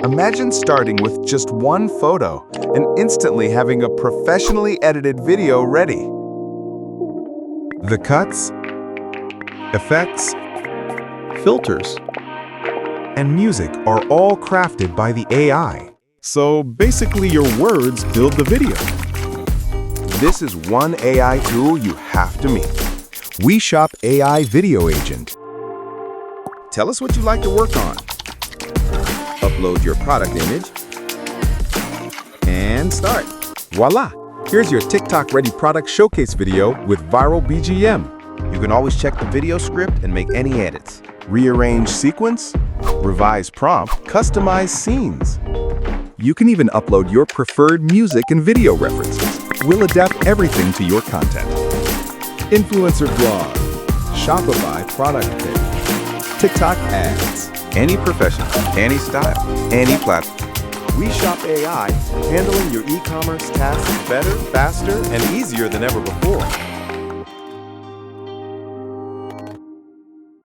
Imagine starting with just one photo and instantly having a professionally edited video ready. The cuts, effects, filters, and music are all crafted by the AI. So basically your words build the video. This is one AI tool you have to meet. WeShop AI Video Agent. Tell us what you like to work on. Upload your product image. And start. Voila! Here's your TikTok-ready product showcase video with viral BGM. You can always check the video script and make any edits. Rearrange sequence, revise prompt, customize scenes. You can even upload your preferred music and video references. We'll adapt everything to your content. Influencer blog, Shopify product page, TikTok ads. Any profession, any style, any platform. WeShop AI, handling your e-commerce tasks better, faster, and easier than ever before.